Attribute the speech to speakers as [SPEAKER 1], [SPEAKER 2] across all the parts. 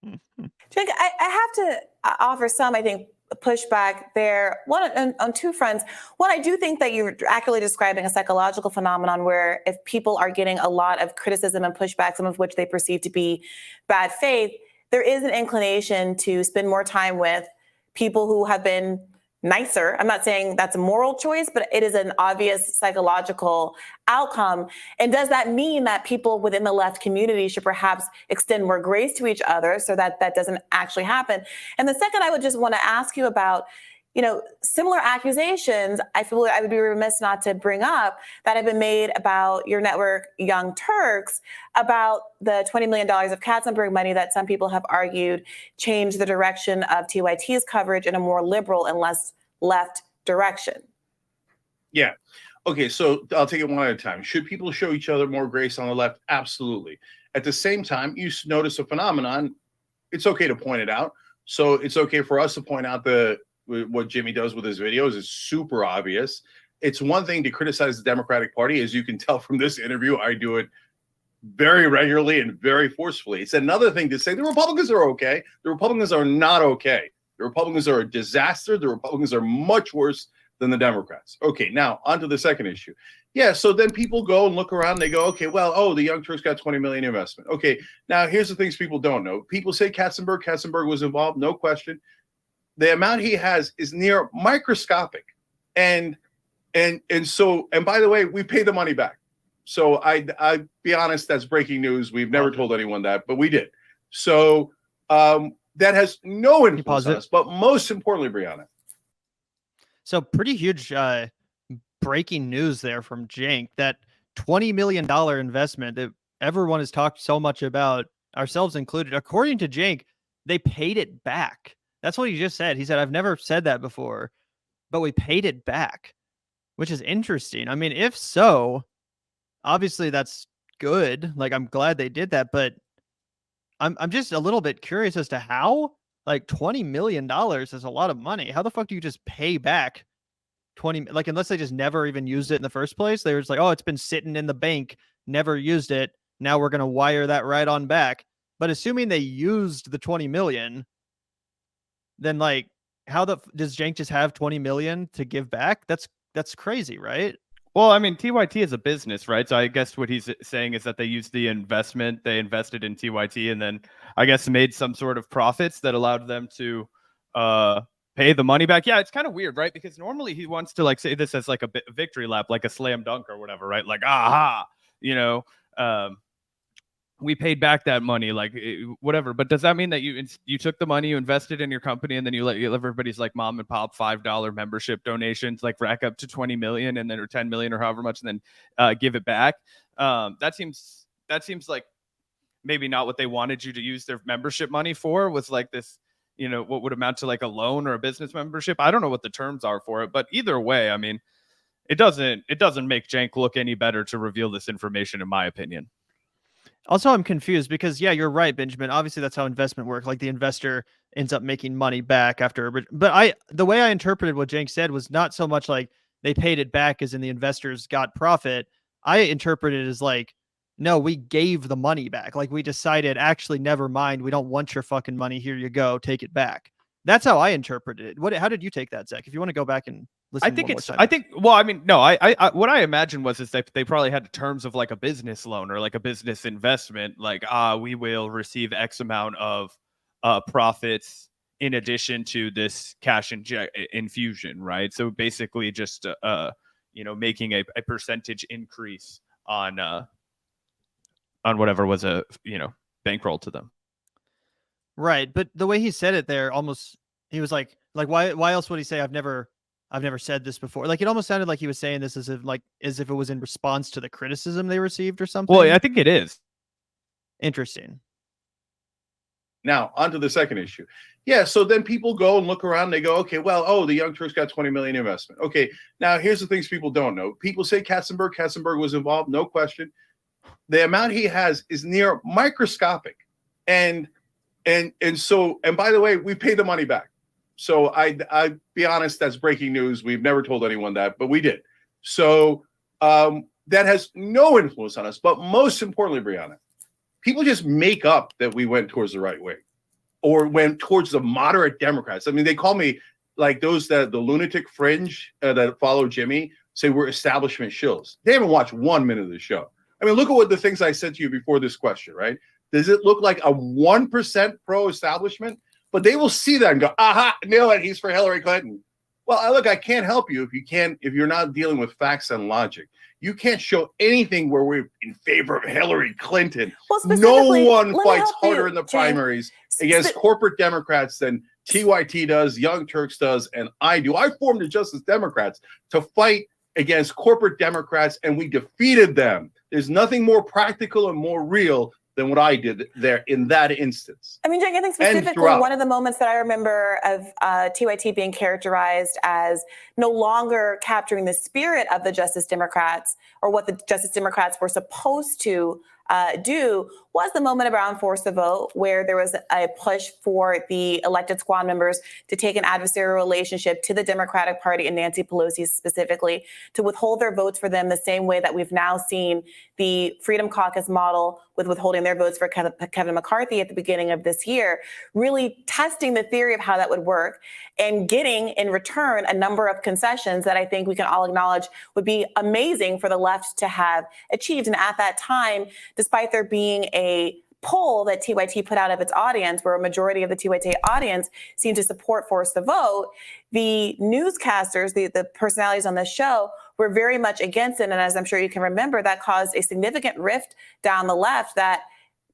[SPEAKER 1] Jake, I have to offer some, I think, pushback there. One on two fronts. One, I do think that you're accurately describing a psychological phenomenon where if people are getting a lot of criticism and pushback, some of which they perceive to be bad faith, there is an inclination to spend more time with people who have been nicer. I'm not saying that's a moral choice, but it is an obvious psychological outcome. And does that mean that people within the left community should perhaps extend more grace to each other so that that doesn't actually happen? And the second, I would just want to ask you about, similar accusations, I feel I would be remiss not to bring up that have been made about your network, Young Turks, about the $20 million of Katzenberg money that some people have argued changed the direction of TYT's coverage in a more liberal and less left direction.
[SPEAKER 2] Yeah. Okay, so I'll take it one at a time. Should people show each other more grace on the left? Absolutely. At the same time, you notice a phenomenon. It's okay to point it out. So it's okay for us to point out what Jimmy does with his videos is super obvious. It's one thing to criticize the Democratic Party. As you can tell from this interview, I do it very regularly and very forcefully. It's another thing to say the Republicans are okay. The Republicans are not okay. The Republicans are a disaster. The Republicans are much worse than the Democrats. Okay, now on to the second issue. Yeah, so then people go and look around and they go, okay, well, the Young Turks got 20 million investment. Okay, now here's the things people don't know. People say Katzenberg was involved, no question. The amount he has is near microscopic. And by the way, we pay the money back. So I be honest, that's breaking news. We've never told anyone that, but we did. So that has no influence on us. But most importantly, Brianna.
[SPEAKER 3] So pretty huge breaking news there from Cenk, that $20 million investment that everyone has talked so much about, ourselves included. According to Cenk, they paid it back. That's what he just said. He said, I've never said that before, but we paid it back, which is interesting. I mean, if so, obviously that's good. Like, I'm glad they did that, but I'm just a little bit curious as to how. Like, $20 million is a lot of money. How the fuck do you just pay back 20? Like, unless they just never even used it in the first place. They were just like, oh, it's been sitting in the bank, never used it. Now we're going to wire that right on back. But assuming they used the 20 million, then like, does Cenk just have 20 million to give back? That's crazy, right?
[SPEAKER 4] Well, I mean, TYT is a business, right? So I guess what he's saying is that they used the investment, they invested in TYT, and then I guess made some sort of profits that allowed them to pay the money back. Yeah, it's kind of weird, right? Because normally he wants to like say this as like a victory lap, like a slam dunk or whatever, right? Like, aha, we paid back that money, like whatever. But does that mean that you took the money, you invested in your company, and then you let everybody's like mom and pop $5 membership donations like rack up to 20 million and then or 10 million or however much, and then give it back? That seems like maybe not what they wanted you to use their membership money for. Was like this, what would amount to like a loan or a business membership. I don't know what the terms are for it, but either way, I mean, it doesn't make Cenk look any better to reveal this information, in my opinion.
[SPEAKER 3] Also, I'm confused because, yeah, you're right, Benjamin. Obviously, that's how investment works. Like, the investor ends up making money back after. But the way I interpreted what Cenk said was not so much like they paid it back as in the investors got profit. I interpreted it as like, no, we gave the money back. Like, we decided, actually, never mind. We don't want your fucking money. Here you go. Take it back. That's how I interpreted it. How did you take that, Zach? If you want to go back and listen,
[SPEAKER 4] what I imagined was that they probably had the terms of like a business loan or like a business investment. Like, we will receive X amount of profits in addition to this cash infusion, right? So basically, just making a percentage increase on whatever was a bankroll to them.
[SPEAKER 3] Right, but the way he said it there, almost he was like why else would he say I've never said this before? Like, it almost sounded like he was saying this as if it was in response to the criticism they received or something.
[SPEAKER 4] Well, I think it is.
[SPEAKER 3] Interesting.
[SPEAKER 2] Now, on to the second issue. Yeah, so then people go and look around and they go, okay, well, the Young Turks got 20 million investment. Okay, now here's the things people don't know. People say Katzenberg was involved, no question. The amount he has is near microscopic. And by the way, we pay the money back. So I be honest, that's breaking news. We've never told anyone that, but we did. So that has no influence on us. But most importantly, Brianna, people just make up that we went towards the right way. or went towards the moderate Democrats. I mean, they call me like those that the lunatic fringe that follow Jimmy say we're establishment shills. They haven't watched 1 minute of the show. I mean, look at what the things I said to you before this question, right? Does it look like a 1% pro-establishment? But they will see that and go, aha, nail it, he's for Hillary Clinton. Well, look, I can't help you if you're not dealing with facts and logic. You can't show anything where we're in favor of Hillary Clinton.
[SPEAKER 1] Well,
[SPEAKER 2] no one
[SPEAKER 1] let me
[SPEAKER 2] fights
[SPEAKER 1] help
[SPEAKER 2] harder
[SPEAKER 1] you,
[SPEAKER 2] in the
[SPEAKER 1] Cenk.
[SPEAKER 2] primaries against corporate Democrats than TYT does, Young Turks does, and I do. I formed the Justice Democrats to fight against corporate Democrats, and we defeated them. There's nothing more practical and more real than what I did there in that instance.
[SPEAKER 1] I mean, Cenk, I think specifically one of the moments that I remember of TYT being characterized as no longer capturing the spirit of the Justice Democrats or what the Justice Democrats were supposed to do was the moment around Force the Vote, where there was a push for the elected squad members to take an adversarial relationship to the Democratic Party and Nancy Pelosi specifically, to withhold their votes for them the same way that we've now seen the Freedom Caucus model with withholding their votes for Kevin McCarthy at the beginning of this year, really testing the theory of how that would work and getting in return a number of concessions that I think we can all acknowledge would be amazing for the left to have achieved. And at that time, despite there being a poll that TYT put out of its audience, where a majority of the TYT audience seemed to support Force the Vote, the newscasters, the personalities on the show, were very much against it. And as I'm sure you can remember, that caused a significant rift down the left that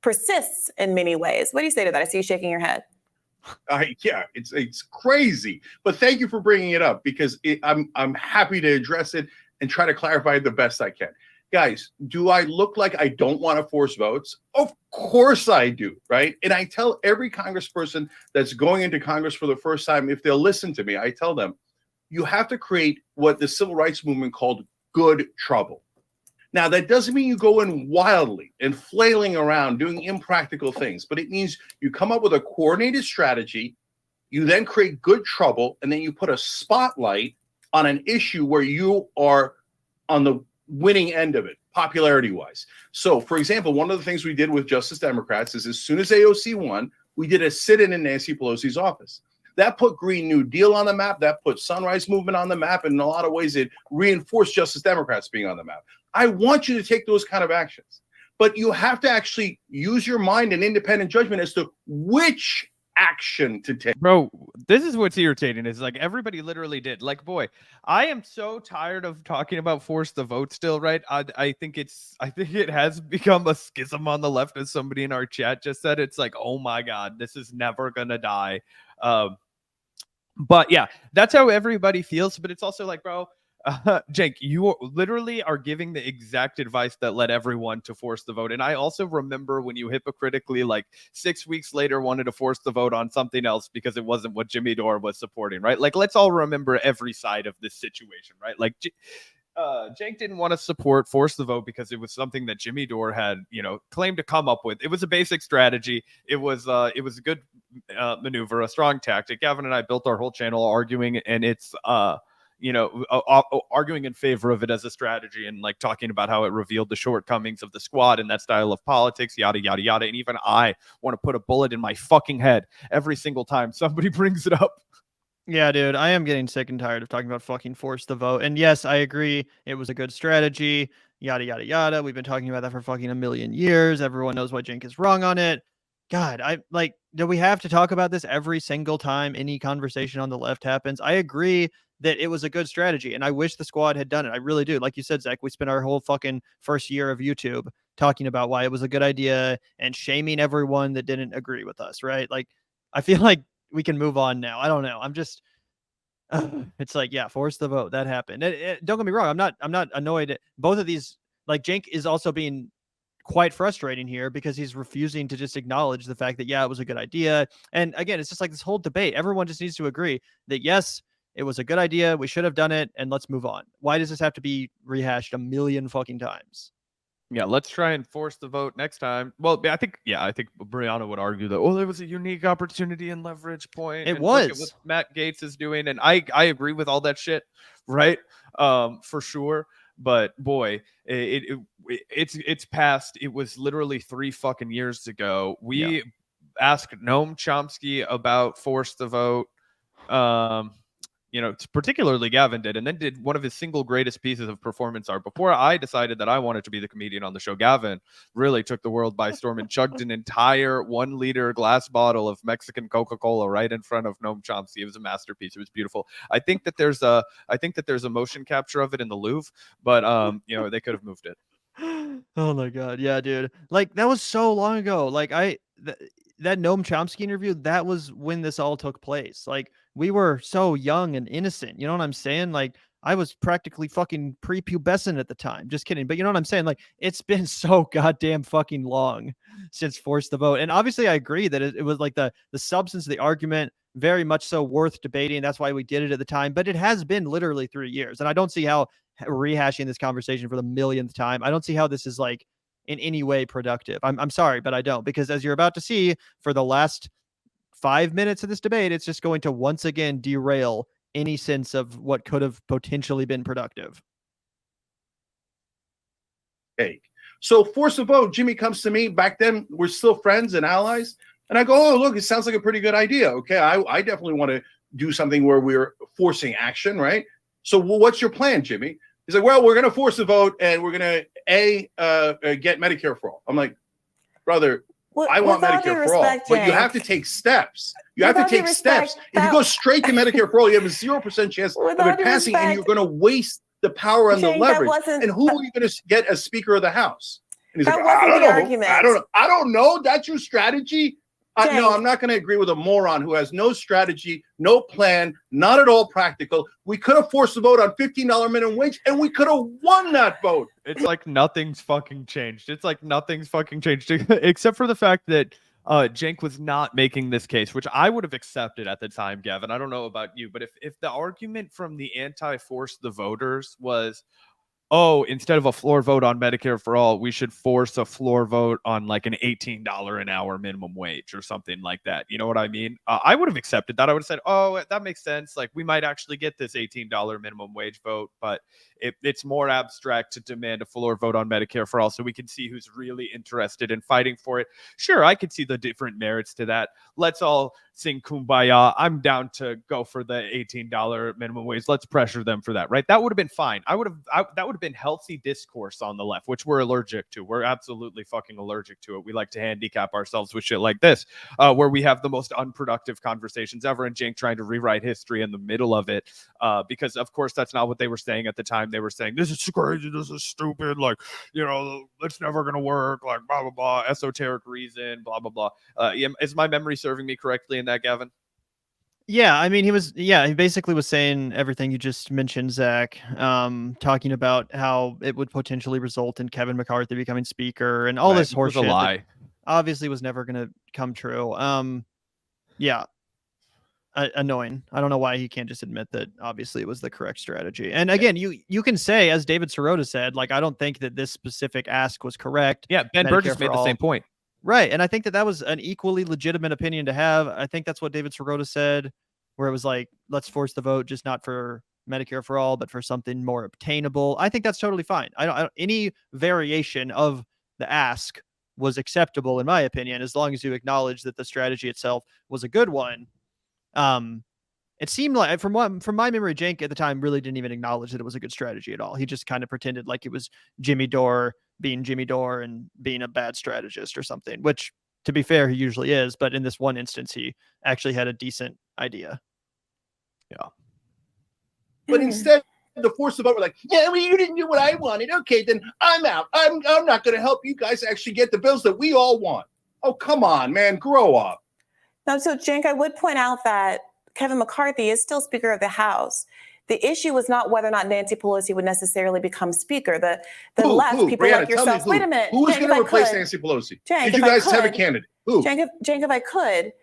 [SPEAKER 1] persists in many ways. What do you say to that? I see you shaking your head.
[SPEAKER 2] Yeah, it's crazy. But thank you for bringing it up, because I'm happy to address it and try to clarify it the best I can. Guys, do I look like I don't want to force votes? Of course I do, right? And I tell every congressperson that's going into Congress for the first time, if they'll listen to me, I tell them, you have to create what the civil rights movement called good trouble. Now, that doesn't mean you go in wildly and flailing around doing impractical things, but it means you come up with a coordinated strategy, you then create good trouble, and then you put a spotlight on an issue where you are on the winning end of it, popularity-wise. So, for example, one of the things we did with Justice Democrats is as soon as AOC won, we did a sit-in in Nancy Pelosi's office. That put Green New Deal on the map. That put Sunrise Movement on the map. And in a lot of ways, it reinforced Justice Democrats being on the map. I want you to take those kind of actions. But you have to actually use your mind and independent judgment as to which action to take.
[SPEAKER 4] Bro, this is what's irritating, is like everybody literally did. Like, boy, I am so tired of talking about Force the Vote still, right? I think it has become a schism on the left, as somebody in our chat just said. It's like, oh my God, this is never gonna die. But yeah, that's how everybody feels. But it's also like, bro, Cenk, you literally are giving the exact advice that led everyone to force the vote. And I also remember when you hypocritically, like 6 weeks later, wanted to force the vote on something else because it wasn't what Jimmy Dore was supporting, right? Like, let's all remember every side of this situation, right? Like, Cenk didn't want to force the vote because it was something that Jimmy Dore had, claimed to come up with. It was a basic strategy. It was a good maneuver, a strong tactic. Gavin and I built our whole channel arguing, and it's arguing in favor of it as a strategy, and like talking about how it revealed the shortcomings of the squad and that style of politics, yada, yada, yada. And even I want to put a bullet in my fucking head every single time somebody brings it up.
[SPEAKER 3] Yeah, dude, I am getting sick and tired of talking about fucking Force the Vote. And yes, I agree. It was a good strategy, yada, yada, yada. We've been talking about that for fucking a million years. Everyone knows why Cenk is wrong on it. God, do we have to talk about this every single time any conversation on the left happens? I agree that it was a good strategy, and I wish the squad had done it. I really do. Like you said, Zach, we spent our whole fucking first year of YouTube talking about why it was a good idea and shaming everyone that didn't agree with us, right? Like, I feel like we can move on now. I don't know. I'm just, it's like, yeah, force the vote. That happened. Don't get me wrong. I'm not annoyed at both of these. Like, Cenk is also being quite frustrating here because he's refusing to just acknowledge the fact that, yeah, it was a good idea. And again, it's just like this whole debate. Everyone just needs to agree that, yes, it was a good idea. We should have done it, and let's move on. Why does this have to be rehashed a million fucking times?
[SPEAKER 4] Yeah, let's try and force the vote next time. Well, I think BRIAHNA would argue that, there was a unique opportunity and leverage point.
[SPEAKER 3] It was.
[SPEAKER 4] Look at what Matt Gaetz is doing, and I agree with all that shit, right? For sure. But boy, it's past. It was literally 3 fucking years ago. ask Noam Chomsky about force the vote. You know, particularly Gavin did, and then did one of his single greatest pieces of performance art. Before I decided that I wanted to be the comedian on the show, Gavin really took the world by storm and chugged an entire 1-liter glass bottle of Mexican Coca-Cola right in front of Noam Chomsky. It was a masterpiece. It was beautiful. I think that there's a motion capture of it in the Louvre, but you know, they could have moved it.
[SPEAKER 3] Oh my god, yeah, dude. Like that was so long ago. Like that Noam Chomsky interview, that was when this all took place. Like we were so young and innocent. You know what I'm saying? Like I was practically fucking prepubescent at the time. Just kidding. But you know what I'm saying? Like it's been so goddamn fucking long since Force the Vote. And obviously I agree that it was like the substance of the argument very much so worth debating. That's why we did it at the time. But it has been literally 3 years. And I don't see how rehashing this conversation for the millionth time, I don't see how this is like in any way productive. I'm sorry, but I don't, because as you're about to see for the last 5 minutes of this debate, it's just going to once again derail any sense of what could have potentially been productive.
[SPEAKER 2] Hey, so force a vote. Jimmy comes to me. Back then, we're still friends and allies. And I go, oh, look, it sounds like a pretty good idea. Okay, I definitely want to do something where we're forcing action, right? So what's your plan, Jimmy? He's like, well, we're going to force a vote and we're going to, get Medicare for all. I'm like, brother, I want Medicare for all. But you have to take steps. You have to take steps. If you go straight to Medicare for all, you have a 0% chance of it passing, and you're going to waste the power and the leverage. And who are you going to get as Speaker of the House? And he's like, I don't know. That's your strategy. No, I'm not going to agree with a moron who has no strategy, no plan, not at all practical. We could have forced a vote on $15 minimum wage, and we could have won that vote.
[SPEAKER 4] It's like nothing's fucking changed. It's like nothing's fucking changed, except for the fact that Cenk was not making this case, which I would have accepted at the time, Gavin. I don't know about you, but if the argument from the anti-force the voters was, oh, instead of a floor vote on Medicare for all, we should force a floor vote on like an $18 an hour minimum wage or something like that. You know what I mean? I would have accepted that. I would have said, oh, that makes sense. Like we might actually get this $18 minimum wage vote, but it's more abstract to demand a floor vote on Medicare for all so we can see who's really interested in fighting for it. Sure, I could see the different merits to that. Let's all sing Kumbaya. I'm down to go for the $18 minimum wage. Let's pressure them for that, right? That would have been fine. That would have been healthy discourse on the left, which we're allergic to. We're absolutely fucking allergic to it. We like to handicap ourselves with shit like this, where we have the most unproductive conversations ever, and Cenk trying to rewrite history in the middle of it, because of course that's not what they were saying at the time. They were saying, this is crazy, this is stupid, like, you know, it's never going to work, like, blah, blah, blah, esoteric reason, blah, blah, blah. Is my memory serving me correctly in that, Gavin?
[SPEAKER 3] Yeah, I mean, he basically was saying everything you just mentioned, Zach, talking about how it would potentially result in Kevin McCarthy becoming speaker and all this horseshit.
[SPEAKER 4] It was a lie.
[SPEAKER 3] Obviously was never going to come true. Yeah. Annoying. I don't know why he can't just admit that obviously it was the correct strategy. And again, you can say, as David Sirota said, like, I don't think that this specific ask was correct.
[SPEAKER 4] Yeah, Ben Burgess made the same point.
[SPEAKER 3] Right. And I think that was an equally legitimate opinion to have. I think that's what David Sirota said, where it was like, let's force the vote, just not for Medicare for all, but for something more obtainable. I think that's totally fine. I don't any variation of the ask was acceptable, in my opinion, as long as you acknowledge that the strategy itself was a good one. It seemed like, from my memory, Cenk at the time really didn't even acknowledge that it was a good strategy at all. He just kind of pretended like it was Jimmy Dore being Jimmy Dore and being a bad strategist or something, which, to be fair, he usually is. But in this one instance, he actually had a decent idea.
[SPEAKER 4] Yeah.
[SPEAKER 2] But instead to force the vote, we're like, yeah, well, you didn't do what I wanted. Okay, then I'm out. I'm not going to help you guys actually get the bills that we all want. Oh, come on, man, grow up.
[SPEAKER 1] No, so Cenk, I would point out that Kevin McCarthy is still Speaker of the House. The issue was not whether or not Nancy Pelosi would necessarily become Speaker. The left, people
[SPEAKER 2] Brianna,
[SPEAKER 1] like yourself. Wait a minute.
[SPEAKER 2] Who's going to replace Nancy Pelosi?
[SPEAKER 1] Cenk,
[SPEAKER 2] did you guys have a candidate? Who?
[SPEAKER 1] Cenk, if I could,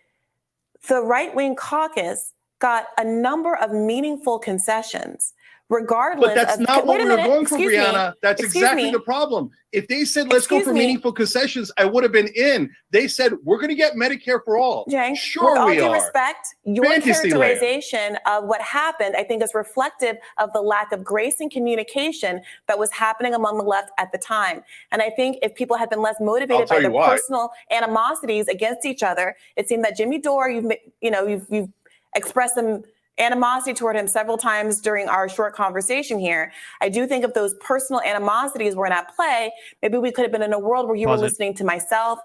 [SPEAKER 1] the right-wing caucus got a number of meaningful concessions regardless
[SPEAKER 2] But that's
[SPEAKER 1] of,
[SPEAKER 2] not what
[SPEAKER 1] wait a
[SPEAKER 2] we were
[SPEAKER 1] minute,
[SPEAKER 2] going for,
[SPEAKER 1] excuse me,
[SPEAKER 2] Brianna. That's
[SPEAKER 1] excuse
[SPEAKER 2] exactly
[SPEAKER 1] me.
[SPEAKER 2] the problem. If they said, let's go
[SPEAKER 1] Excuse
[SPEAKER 2] for
[SPEAKER 1] me.
[SPEAKER 2] meaningful concessions, I would have been in. They said, we're going to get Medicare for all.
[SPEAKER 1] Cenk, with
[SPEAKER 2] Sure
[SPEAKER 1] all
[SPEAKER 2] we
[SPEAKER 1] due
[SPEAKER 2] are.
[SPEAKER 1] respect, your
[SPEAKER 2] Fantasy land.
[SPEAKER 1] characterization of what happened, I think, is reflective of the lack of grace and communication that was happening among the left at the time. And I think if people had been less motivated by
[SPEAKER 2] tell you
[SPEAKER 1] their
[SPEAKER 2] why.
[SPEAKER 1] personal animosities against each other, it seemed that Jimmy Dore, you've expressed some animosity toward him several times during our short conversation here. I do think if those personal animosities weren't at play, maybe we could have been in a world where you were listening to myself.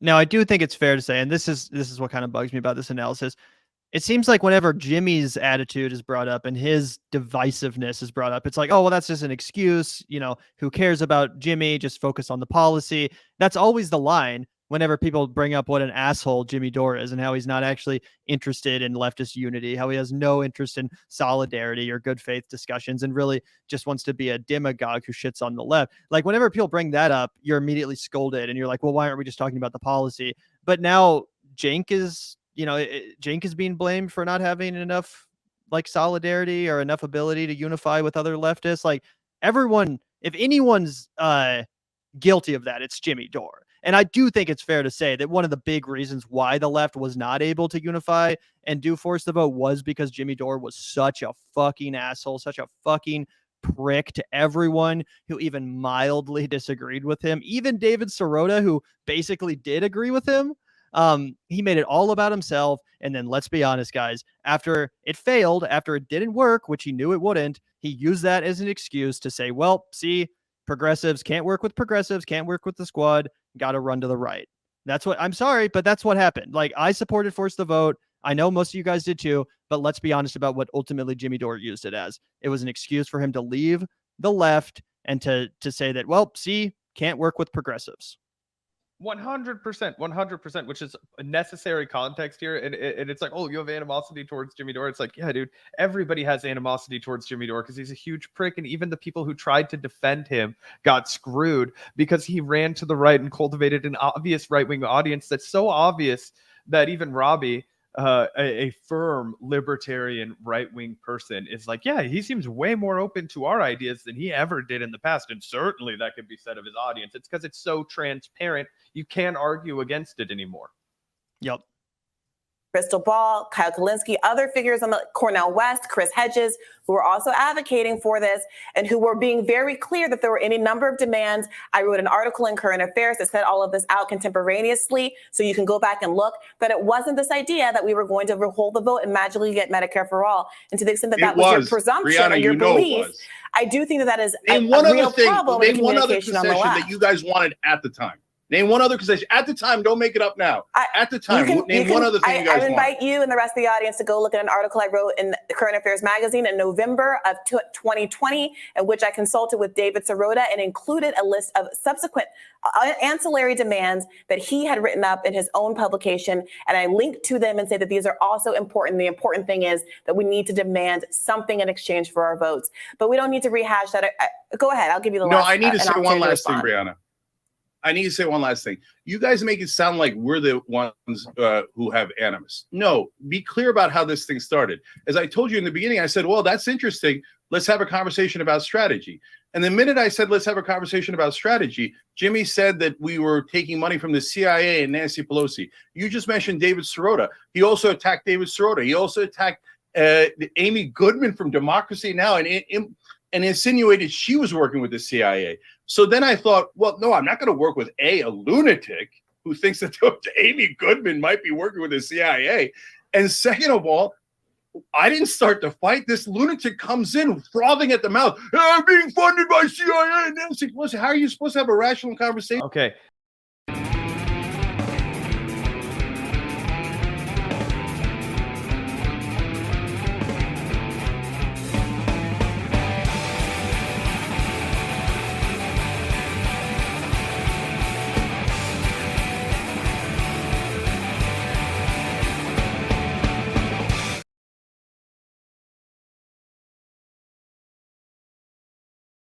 [SPEAKER 3] Now, I do think it's fair to say, and this is what kind of bugs me about this analysis. It seems like whenever Jimmy's attitude is brought up and his divisiveness is brought up, it's like, oh, well, that's just an excuse. You know, who cares about Jimmy? Just focus on the policy. That's always the line whenever people bring up what an asshole Jimmy Dore is and how he's not actually interested in leftist unity, how he has no interest in solidarity or good faith discussions and really just wants to be a demagogue who shits on the left. Like whenever people bring that up, you're immediately scolded and you're like, well, why aren't we just talking about the policy? But now Cenk is, Cenk is being blamed for not having enough like solidarity or enough ability to unify with other leftists. Like everyone, if anyone's guilty of that, it's Jimmy Dore. And I do think it's fair to say that one of the big reasons why the left was not able to unify and do force the vote was because Jimmy Dore was such a fucking asshole, such a fucking prick to everyone who even mildly disagreed with him. Even David Sirota, who basically did agree with him. He made it all about himself. And then let's be honest, guys, after it failed, after it didn't work, which he knew it wouldn't, he used that as an excuse to say, well, see, progressives can't work with progressives, can't work with the squad, got to run to the right. That's what, I'm sorry, but that's what happened. Like I supported force the vote. I know most of you guys did too, but let's be honest about what ultimately Jimmy Dore used it as. It was an excuse for him to leave the left and to say that, well, see, can't work with progressives.
[SPEAKER 4] 100%, which is a necessary context here. And it's like, oh, you have animosity towards Jimmy Dore. It's like, yeah, dude, everybody has animosity towards Jimmy Dore because he's a huge prick. And even the people who tried to defend him got screwed because he ran to the right and cultivated an obvious right-wing audience that's so obvious that even Robbie, a firm libertarian right-wing person, is like, yeah, he seems way more open to our ideas than he ever did in the past. And certainly that could be said of his audience. It's because it's so transparent. You can't argue against it anymore.
[SPEAKER 3] Yep.
[SPEAKER 1] Crystal Ball, Kyle Kalinske, other figures on the Cornel West, Chris Hedges, who were also advocating for this and who were being very clear that there were any number of demands. I wrote an article in Current Affairs that set all of this out contemporaneously, so you can go back and look, that it wasn't this idea that we were going to hold the vote and magically get Medicare for all. And to the extent that that was your presumption
[SPEAKER 2] Brianna,
[SPEAKER 1] or your belief,
[SPEAKER 2] was.
[SPEAKER 1] I do think that that is
[SPEAKER 2] a real problem in communication on the left. That you guys wanted at the time. Name one other concession. At the time, don't make it up now. At the time, name one other thing you guys want. I invite
[SPEAKER 1] you and the rest of the audience to go look at an article I wrote in Current Affairs magazine in November of 2020, in which I consulted with David Sirota and included a list of subsequent ancillary demands that he had written up in his own publication. And I linked to them and say that these are also important. The important thing is that we need to demand something in exchange for our votes. But we don't need to rehash that. Go ahead. I'll give you the last.
[SPEAKER 2] No, I need to say one last thing, Brianna. I need to say one last thing. You guys make it sound like we're the ones who have animus. No, be clear about how this thing started. As I told you in the beginning, I said, well, that's interesting. Let's have a conversation about strategy. And the minute I said, let's have a conversation about strategy, Jimmy said that we were taking money from the CIA and Nancy Pelosi. You just mentioned David Sirota. He also attacked David Sirota. He also attacked Amy Goodman from Democracy Now! and insinuated she was working with the CIA. So then I thought, well, no, I'm not going to work with a lunatic who thinks that Amy Goodman might be working with the CIA. And second of all, I didn't start the fight. This lunatic comes in frothing at the mouth. I'm being funded by CIA. And Nancy Pelosi. How are you supposed to have a rational conversation?
[SPEAKER 4] Okay.